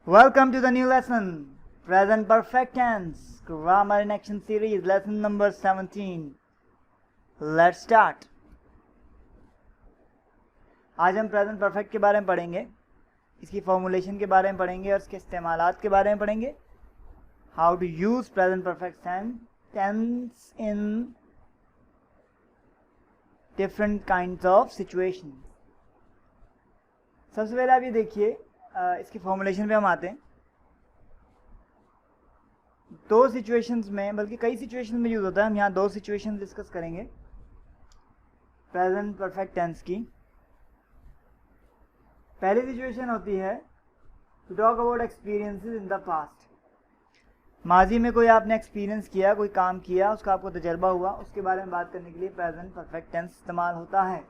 Welcome to the new lesson, Present Perfect Tense, Grammar in Action Series, lesson number 17. Let's start. आज हम present perfect के बारे में पढ़ेंगे, इसकी फॉर्मुलेशन के बारे में पढ़ेंगे और इसके इस्तेमालात के बारे में पढ़ेंगे. How to use present perfect tense in different kinds of situation. सबसे पहले आप ये देखिए, इसकी फॉर्मुलेशन पे हम आते हैं. दो सिचुएशंस में, बल्कि कई सिचुएशन में यूज होता है. हम यहाँ दो सिचुएशन डिस्कस करेंगे प्रेजेंट परफेक्ट टेंस की. पहली सिचुएशन होती है to talk about experiences in the past. माजी में कोई आपने एक्सपीरियंस किया, कोई काम किया, उसका आपको तजर्बा हुआ, उसके बारे में बात करने के लिए प्रेजेंट परफेक्ट टेंस इस्तेमाल होता है.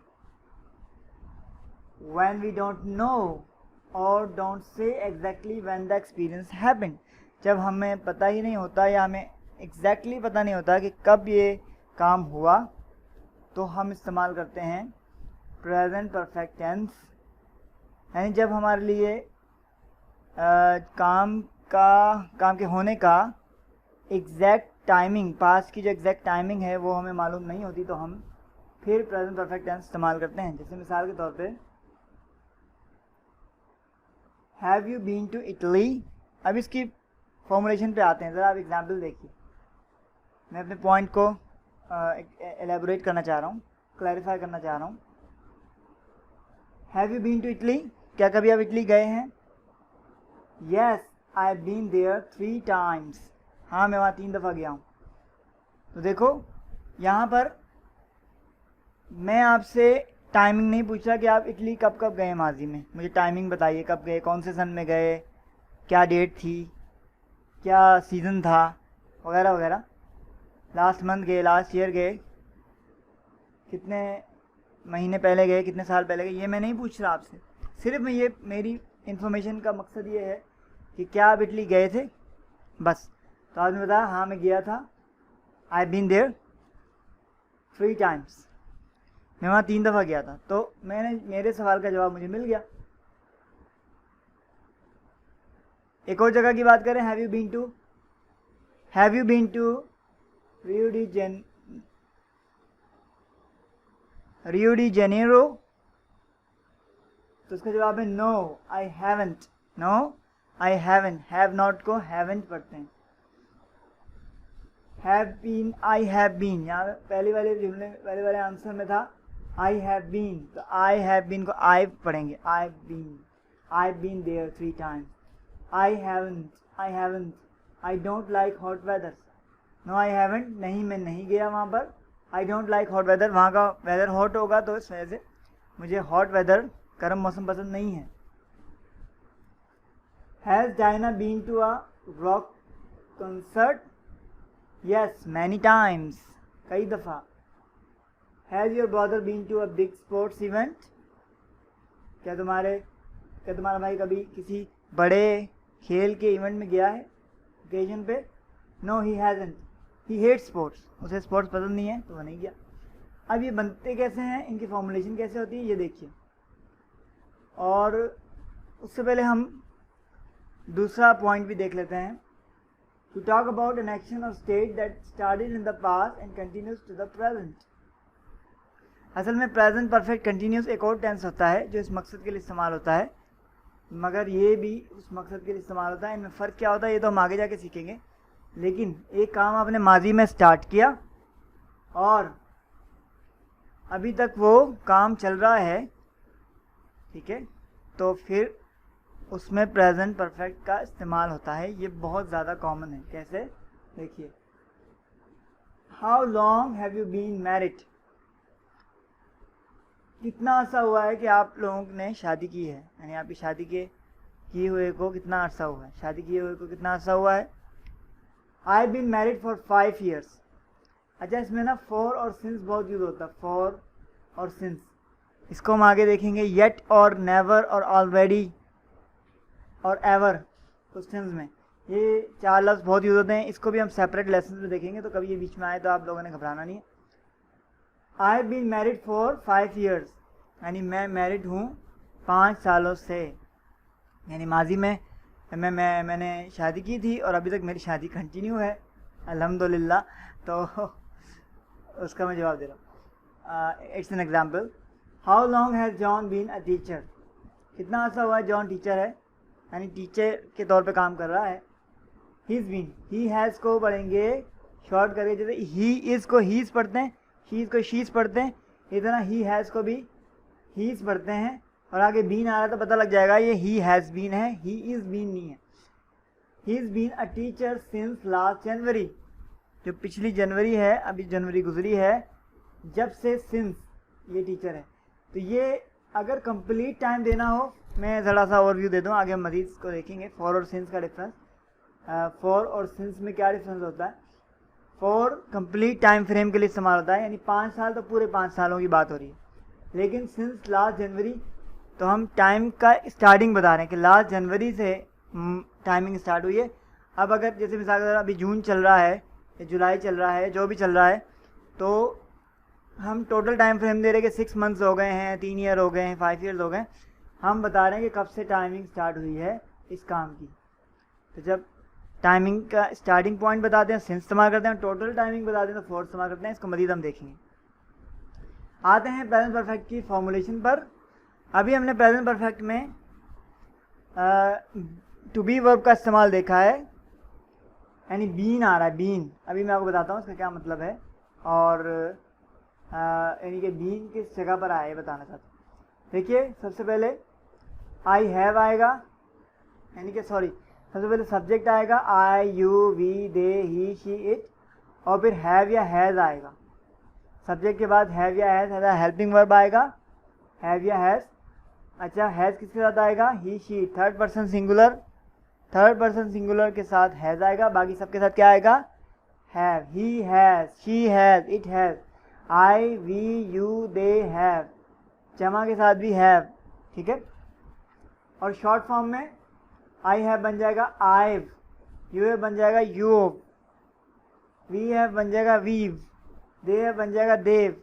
When we don't know or don't say exactly when the experience happened, जब हमें पता ही नहीं होता या हमें exactly पता नहीं होता कि कब ये काम हुआ, तो हम इस्तेमाल करते हैं प्रेजेंट परफेक्ट टेंस. यानी जब हमारे लिए काम के होने का एग्जैक्ट टाइमिंग, पास्ट की जो एग्जैक्ट टाइमिंग है वो हमें मालूम नहीं होती, तो हम फिर प्रेजेंट परफेक्ट टेंस इस्तेमाल करते हैं. जैसे मिसाल के तौर पे have you been to Italy. अब इसकी फॉर्मुलेशन पे आते हैं. ज़रा आप एग्जाम्पल देखिए. मैं अपने पॉइंट को एलेबोरेट करना चाह रहा हूँ, क्लैरिफाई करना चाह रहा हूँ. Have you been to Italy, क्या कभी आप इटली गए हैं? Yes, I have been there 3 times. हाँ, मैं वहाँ 3 दफ़ा गया हूँ. तो देखो यहाँ पर मैं आपसे टाइमिंग नहीं पूछ रहा कि आप इटली कब कब गए माजी में. मुझे टाइमिंग बताइए, कब गए, कौन से सन में गए, क्या डेट थी, क्या सीज़न था, वगैरह वगैरह. लास्ट मंथ गए, लास्ट ईयर गए, कितने महीने पहले गए, कितने साल पहले गए, ये मैं नहीं पूछ रहा आपसे. सिर्फ मैं ये, मेरी इन्फॉर्मेशन का मकसद ये है कि क्या आप इटली गए थे, बस. तो आपने बताया हाँ मैं गया था, आई बीन देयर 3 times, मैं वहाँ 3 दफ़ा गया था. तो मेरे सवाल का जवाब मुझे मिल गया. एक और जगह की बात करें, have you been to Rio de Janeiro, तो उसका जवाब है no I haven't. No I haven't. Have not को हैवंट पढ़ते हैं. Have been, I have been. यहाँ पहले वाले आंसर में था आई हैव बीन, तो आई हैव बीन को आई पढ़ेंगे. I been there 3 times. I haven't. I don't like hot weather. No I haven't, नहीं मैं नहीं गया वहाँ पर. I don't like hot weather, वहाँ का वेदर हॉट होगा, तो इस वजह से मुझे हॉट वेदर, गर्म मौसम पसंद नहीं है. Has Diana been to a rock concert? Yes, many times, कई दफ़ा. Has your brother been to a big sports event? क्या तुम्हारा भाई कभी किसी बड़े खेल के इवेंट में गया है, ओकेजन पे? नो ही हैज़ंट. ही हेट स्पोर्ट्स, उसे स्पोर्ट्स पसंद नहीं है, तो वो नहीं गया. अब ये बनते कैसे हैं, इनकी फॉर्मुलेशन कैसे होती है, ये देखिए. और उससे पहले हम दूसरा पॉइंट भी देख लेते हैं. To talk about an action or state that started in the past and continues to the present. असल में प्रेजेंट परफेक्ट कंटिन्यूस एक और टेंस होता है जो इस मकसद के लिए इस्तेमाल होता है, मगर ये भी उस मकसद के लिए इस्तेमाल होता है. इनमें फ़र्क क्या होता है ये तो हम आगे जाके सीखेंगे. लेकिन एक काम आपने माजी में स्टार्ट किया और अभी तक वो काम चल रहा है, ठीक है, तो फिर उसमें प्रेजेंट परफेक्ट का इस्तेमाल होता है. ये बहुत ज़्यादा कॉमन है. कैसे, देखिए. How long have you been married? कितना अर्सा हुआ है कि आप लोगों ने शादी की है, यानी आपकी शादी किए हुए को कितना अर्सा हुआ है, शादी किए हुए को कितना अर्सा हुआ है. I been married for 5 years. अच्छा, इसमें ना फॉर और सिंस बहुत यूज होता है. फॉर और सिंस, इसको हम आगे देखेंगे. येट और नेवर और ऑलरेडी और एवर, क्वेश्चंस में ये 4 लफ्ज़ बहुत यूज होते हैं. इसको भी हम सेपरेट लेसन में देखेंगे, तो कभी ये बीच में आए तो आप लोगों ने घबराना नहीं है. I have been married for 5 years, यानी मैं मैरिड हूँ 5 सालों से. यानी माजी में मैंने शादी की थी और अभी तक मेरी शादी कंटिन्यू है अल्हम्दुलिल्लाह। तो उसका मैं जवाब दे रहा हूँ। It's an example, how long has John been a teacher, कितना अर्सा हुआ है जॉन टीचर है, यानी टीचर के तौर पे काम कर रहा है। हीज़ बीन, ही हैज़ को पढ़ेंगे शॉर्ट करके, जैसे ही इज़ को हीज़ पढ़ते हैं, शीज़ को शीज़ पढ़ते हैं, इतना ही हैज़ को भी हीज़ पढ़ते हैं। और आगे बीन आ रहा है तो पता लग जाएगा ये ही हैज़ बीन है, ही इज़ बीन नहीं है। He is been a teacher since last January, जो पिछली जनवरी है, अभी जनवरी गुजरी है, जब से सिंस ये टीचर है। तो ये अगर कंप्लीट टाइम देना हो, मैं ज़रा सा ओवरव्यू दे दूँ, आगे हम मज़ीद को देखेंगे फॉर और सिंस का डिफरेंस। फॉर और सिंस में क्या डिफरेंस होता है। फॉर कंप्लीट टाइम फ्रेम के लिए इस्तेमाल होता है, यानी 5 साल तो पूरे 5 सालों की बात हो रही है। लेकिन सिंस लास्ट जनवरी तो हम टाइम का स्टार्टिंग बता रहे हैं कि लास्ट जनवरी से टाइमिंग स्टार्ट हुई है। अब अगर जैसे मिसाल के तौर अभी जून चल रहा है या जुलाई चल रहा है, जो भी चल रहा है, तो हम टोटल टाइम फ्रेम दे रहे हैं कि 6 मंथ्स हो गए हैं, 3 ईयर हो गए हैं, 5 ईयर्स हो गए हैं। हम बता रहे हैं कि कब से टाइमिंग स्टार्ट हुई है इस काम की। तो जब टाइमिंग का स्टार्टिंग पॉइंट बताते हैं सिंस इस्तेमाल करते हैं, टोटल टाइमिंग बताते हैं तो फॉर इस्तेमाल करते हैं। इसको मज़ीद हम देखेंगे। आते हैं प्रेजेंट परफेक्ट की फॉर्मुलेशन पर। अभी हमने प्रेजेंट परफेक्ट में टू बी वर्ब का इस्तेमाल देखा है, यानी बीन आ रहा है, बीन। अभी मैं आपको बताता हूँ इसका क्या मतलब है, और यानी कि बीन किस जगह पर आया है बताना चाहता हूँ। देखिए सबसे पहले आई हैव आएगा, यानी कि सॉरी, सबसे पहले सब्जेक्ट आएगा I, you, we, they, he, she, it, और फिर हैव या हैज़ आएगा। सब्जेक्ट के बाद हैव या हैज़, हेल्पिंग वर्ब आएगा, हैव या हैज़। अच्छा, हैज़ किसके साथ आएगा, he, she, third person singular, third person singular के साथ हैज़ आएगा। बाकी सबके साथ क्या आएगा, have, he has, she has, it has, I, we, you, they have, जमा के साथ भी हैव, ठीक है। और शॉर्ट फॉर्म में आई हैव बन जाएगा आईव, यू हैव बन जाएगा यूव, वी हैव बन जाएगा वीव, दे हैव बन जाएगा they've,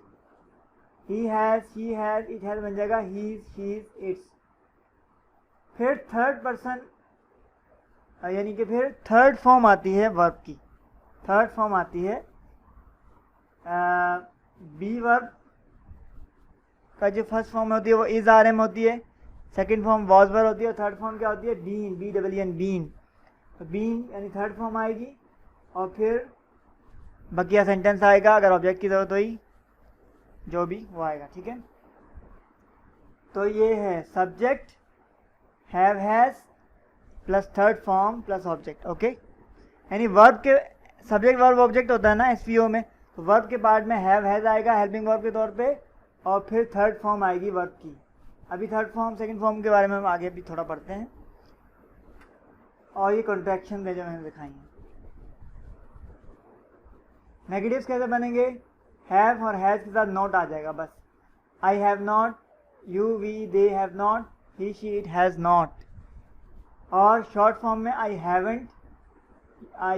he has, she has, it has बन जाएगा हीज, शीज, इट्स। फिर थर्ड पर्सन, यानी कि फिर थर्ड फॉर्म आती है वर्ब की, थर्ड फॉर्म आती है बी वर्ब का। जो फर्स्ट फॉर्म होती है वो इज आर एम होती है, सेकंड फॉर्म वॉज वर होती है, और थर्ड फॉर्म क्या होती है, been, B double N, been. तो बीन यानी थर्ड फॉर्म आएगी, और फिर बकिया सेंटेंस आएगा अगर ऑब्जेक्ट की ज़रूरत हुई, जो भी वो आएगा, ठीक है। तो ये है subject, have, has plus third form plus object, okay. यानी वर्ब के सब्जेक्ट वर्ब ऑब्जेक्ट होता है ना एसवीओ में, तो वर्ब के पार्ट में हैव, हैज़ आएगा हेल्पिंग वर्ब के तौर पे, और फिर थर्ड फॉर्म आएगी वर्ब की। अभी थर्ड फॉर्म सेकंड फॉर्म के बारे में हम आगे भी थोड़ा पढ़ते हैं। और ये कॉन्ट्रैक्शन है जो मैंने दिखाई है। नेगेटिव्स कैसे बनेंगे, हैव और हैज़ के साथ नॉट आ जाएगा बस। I have not, you, we, they have not, he, she, it has not. और शॉर्ट फॉर्म में I haven't,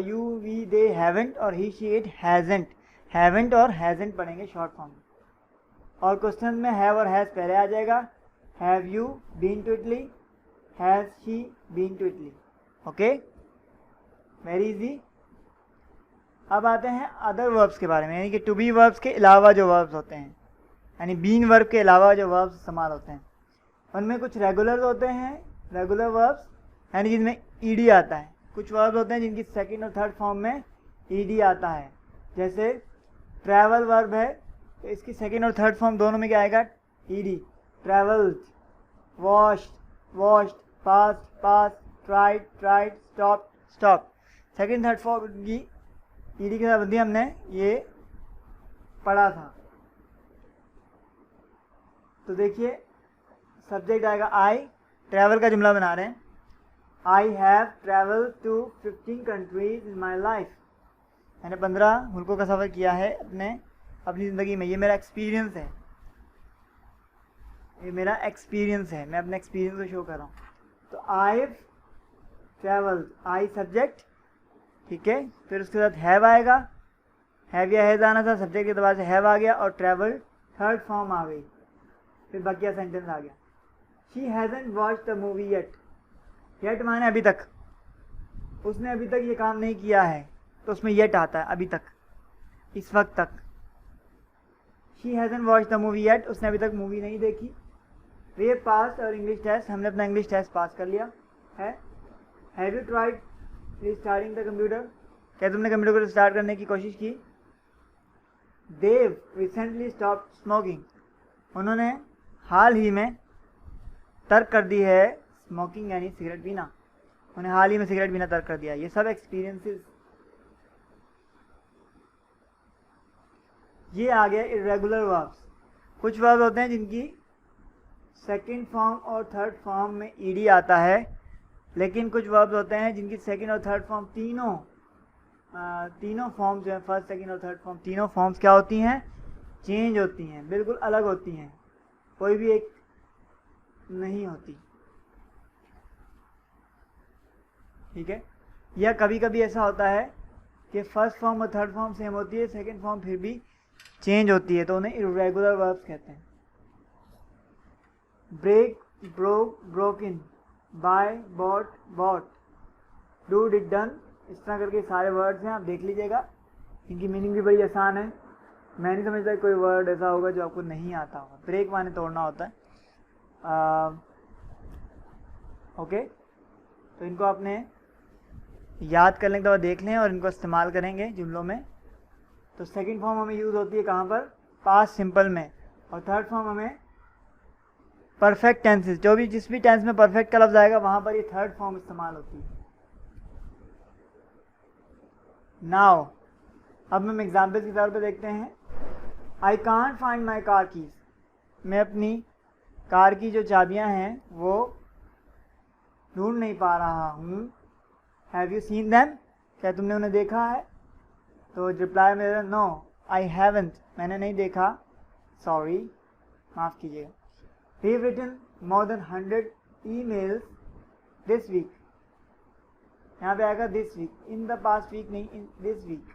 you, we, they haven't, और he, she, it hasn't, haven't और हैजेंट पढ़ेंगे शॉर्ट फॉर्म में। और क्वेश्चन में हैव और has पहले आ जाएगा, have you been to Italy, has she been to Italy, okay, very easy. अब आते हैं अदर वर्ब्स के बारे में, यानी कि टू बी वर्ब्स के अलावा जो वर्ब्स होते हैं, यानी बीन वर्ब के अलावा जो वर्ब्स इस्तेमाल होते हैं, उनमें कुछ रेगुलर होते हैं, रेगुलर वर्ब्स यानी जिनमें ईडी आता है। कुछ वर्ब्स होते हैं जिनकी सेकंड और थर्ड फॉर्म में ईडी आता है, जैसे ट्रैवल वर्ब है तो इसकी सेकंड और थर्ड फॉर्म दोनों में क्या आएगा, ED. Travelled, washed, washed, past, past, tried, tried, stop, stop. Second third form की ईडी के साथ बंदी हमने ये पढ़ा था। तो देखिए सब्जेक्ट आएगा आई, ट्रैवल का जुमला बना रहे हैं, I have travel to 15 countries in my life, मैंने 15 मुल्कों का सफ़र किया है अपनी ज़िंदगी में। ये मेरा एक्सपीरियंस है, ये मेरा एक्सपीरियंस है, मैं अपने एक्सपीरियंस को शो कर रहा हूँ। तो आई ट्रैवल, आई सब्जेक्ट, ठीक है। फिर उसके साथ हैव आएगा, हैव या हैज़ आना था, सब्जेक्ट के बाद से हैव आ गया, और ट्रैवल थर्ड फॉर्म आ गई, फिर बकिया सेंटेंस आ गया। She hasn't watched the movie yet, yet माने अभी तक, उसने अभी तक ये काम नहीं किया है, तो उसमें येट आता है, अभी तक, इस वक्त तक। She hasn't watch the movie yet, उसने अभी तक मूवी नहीं देखी। वी पास और इंग्लिश टेस्ट, हमने अपना इंग्लिश टेस्ट पास कर लिया है। Have you tried restarting the computer, क्या तुमने कंप्यूटर को रिस्टार्ट करने की कोशिश की। देव रिसेंटली स्टॉप स्मोकिंग, उन्होंने हाल ही में तर्क कर दी है स्मोकिंग यानी सिगरेट पीना, उन्हें हाल ही में सिगरेट पीना तर्क कर दिया। ये सब एक्सपीरियंसेस। ये आ गया इरेगुलर वर्ब्स। कुछ वर्ब होते हैं जिनकी सेकंड फॉर्म और थर्ड फॉर्म में ईडी आता है, लेकिन कुछ वर्ब्स होते हैं जिनकी सेकंड और थर्ड फॉर्म तीनों फॉर्म जो है, फर्स्ट सेकंड और थर्ड फॉर्म, तीनों फॉर्म्स क्या होती हैं, चेंज होती हैं, बिल्कुल अलग होती हैं, कोई भी एक नहीं होती। ठीक है। या कभी कभी ऐसा होता है कि फर्स्ट फॉर्म और थर्ड फॉर्म सेम होती है, सेकंड फॉर्म फिर भी चेंज होती है, तो उन्हें इरेगुलर वर्ब्स कहते हैं। Break, broke, broken, buy, bought, bought, do, did, done, इस तरह करके सारे वर्ड्स हैं, आप देख लीजिएगा। इनकी मीनिंग भी बड़ी आसान है। मैं नहीं समझता कोई वर्ड ऐसा होगा जो आपको नहीं आता होगा। ब्रेक माने तोड़ना होता है। ओके, तो इनको आपने याद करने के बाद देख लें और इनको इस्तेमाल करेंगे जुमलों में। तो सेकंड फॉर्म हमें यूज़ होती है कहाँ पर, पास्ट सिंपल में, और थर्ड फॉर्म हमें परफेक्ट टेंसेस, जो भी जिस भी टेंस में परफेक्ट का लफ्ज़ आएगा वहाँ पर ये थर्ड फॉर्म इस्तेमाल होती है। नाउ अब हम एग्जाम्पल के तौर पे देखते हैं। I can't find my car keys, मैं अपनी कार की जो चाबियां हैं वो ढूंढ नहीं पा रहा हूँ। हैव यू सीन दैम, क्या तुमने उन्हें देखा है। तो रिप्लाई में नो आई हैवेंट, मैंने नहीं देखा, सॉरी, माफ़ कीजिएगा। We have written more than 100 emails this week, यहाँ पे आएगा this week, in the past week नहीं, in this week.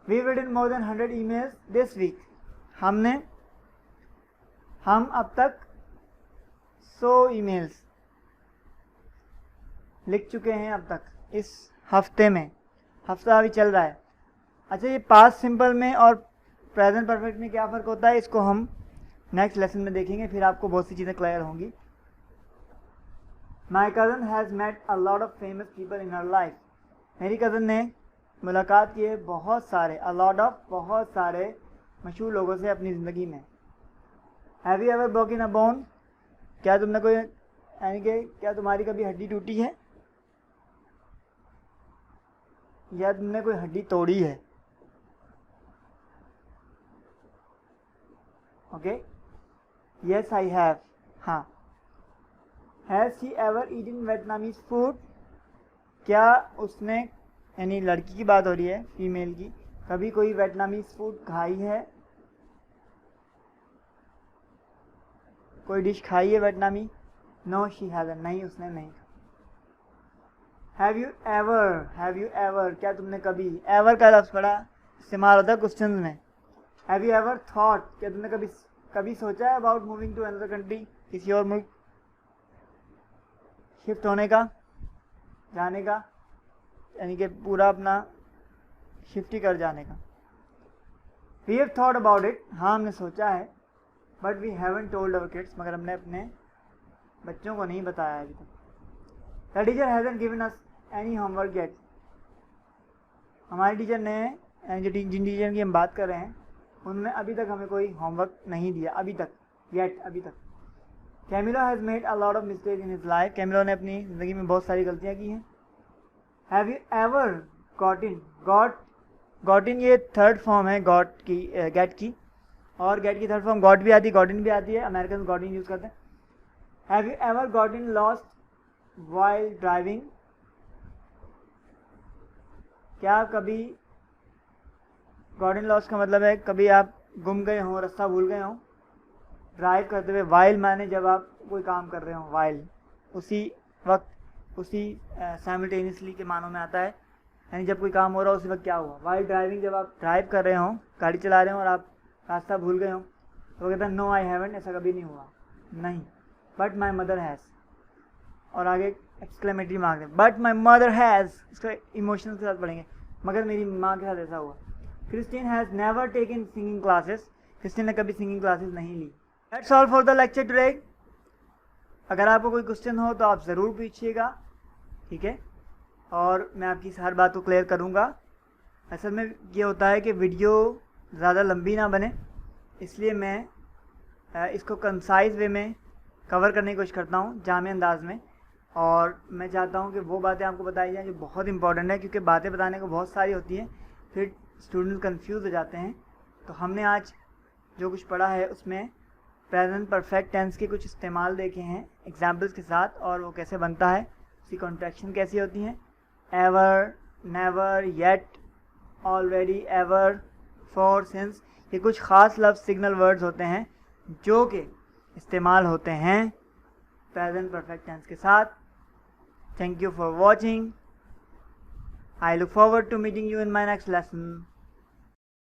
We have written more than 100 emails this week, हम अब तक 100 ईमेल्स लिख चुके हैं अब तक इस हफ्ते में, हफ्ता अभी चल रहा है। अच्छा, ये पास्ट सिंपल में और प्रेजेंट परफेक्ट में क्या फ़र्क होता है, इसको हम नेक्स्ट लेसन में देखेंगे, फिर आपको बहुत सी चीज़ें क्लियर होंगी। My cousin has met a lot of famous people in her life, मेरी कज़न ने मुलाकात की है बहुत सारे, अ लॉट ऑफ, बहुत सारे मशहूर लोगों से अपनी ज़िंदगी में। Have you ever broken a bone, क्या तुमने कोई, यानी कि क्या तुम्हारी कभी हड्डी टूटी है, या तुमने कोई हड्डी तोड़ी है। ओके, यस आई हैव, हाँ। Has she ever eaten Vietnamese food, क्या उसने, यानी लड़की की बात हो रही है, फीमेल की, कभी कोई वियतनामीज फूड खाई है, कोई डिश खाई है वियतनामी। नो शी हैज़न्ट, नहीं उसने नहीं। हैव यू एवर, क्या तुमने कभी, एवर का लफ्ज़ बड़ा इस्तेमाल होता है क्वेश्चन में। हैव यू एवर थॉट, क्या तुमने कभी सोचा है about moving to another country, किसी और मुल्क शिफ्ट होने का, जाने का, यानी कि पूरा अपना शिफ्ट ही कर जाने का। We have thought about it, हाँ हमने सोचा है, but we haven't told our kids, मगर हमने अपने बच्चों को नहीं बताया अभी तक। The teacher hasn't given us any homework yet, हमारे टीचर ने, यानी जो जिन टीचर की हम बात कर रहे हैं, उन्होंने अभी तक हमें कोई होमवर्क नहीं दिया, अभी तक, येट, अभी तक। Camilo has made a lot of mistake in his life, Camilo ने अपनी ज़िंदगी में बहुत सारी गलतियाँ की हैं। Have you ever gotten, gotten ये थर्ड फॉर्म है गॉट की, गेट की, और गेट की थर्ड फॉर्म गॉट भी आती है, गॉटिन भी आती है, अमेरिकन गॉटिन यूज़ करते हैं। Have you ever gotten lost while driving, क्या कभी, गॉटिन लॉस्ट का मतलब है कभी आप गुम गए हों, रास्ता भूल गए हों ड्राइव करते हुए। वाइल माने जब आप कोई काम कर रहे हो, वाइल उसी वक्त, उसी साइमल्टेनियसली के मानों में आता है, यानी जब कोई काम हो रहा हो उसी वक्त क्या हुआ। वाइल ड्राइविंग, जब आप ड्राइव कर रहे हो, गाड़ी चला रहे हो और आप रास्ता भूल गए हो, तो वो कहता है नो आई हैवंट, ऐसा कभी नहीं हुआ, नहीं, बट माई मदर हैज़। और आगे एक्सक्लेमेटरी मार्क दें, बट माई मदर हैज़, इसका इमोशंस के साथ पढ़ेंगे, मगर मेरी माँ के साथ ऐसा हुआ। Christine has never taken singing classes, Christine ने कभी सिंगिंग क्लासेस नहीं ली। That's all for the lecture today. अगर आपको कोई क्वेश्चन हो तो आप ज़रूर पूछिएगा, ठीक है, और मैं आपकी हर बात को क्लियर करूँगा। असल में ये होता है कि वीडियो ज़्यादा लंबी ना बने, इसलिए मैं इसको कंसाइज वे में कवर करने की कोशिश करता हूँ, जामे अंदाज में, और मैं चाहता हूँ कि वो बातें आपको बताई जाएँ जो बहुत इंपॉर्टेंट है, क्योंकि बातें बताने को बहुत सारी होती हैं, फिर स्टूडेंट कंफ्यूज हो जाते हैं। तो हमने आज जो कुछ पढ़ा है उसमें प्रेजेंट परफेक्ट टेंस के कुछ इस्तेमाल देखे हैं एग्जाम्पल्स के साथ, और वो कैसे बनता है, उसकी कॉन्ट्रैक्शन कैसी होती हैं, ever, never, yet, already, ever, for, since, ये कुछ ख़ास लफ्ज़ सिग्नल वर्ड्स होते हैं जो कि इस्तेमाल होते हैं प्रेजेंट परफेक्ट टेंस के साथ। Thank you for watching. I look forward to meeting you in my next lesson.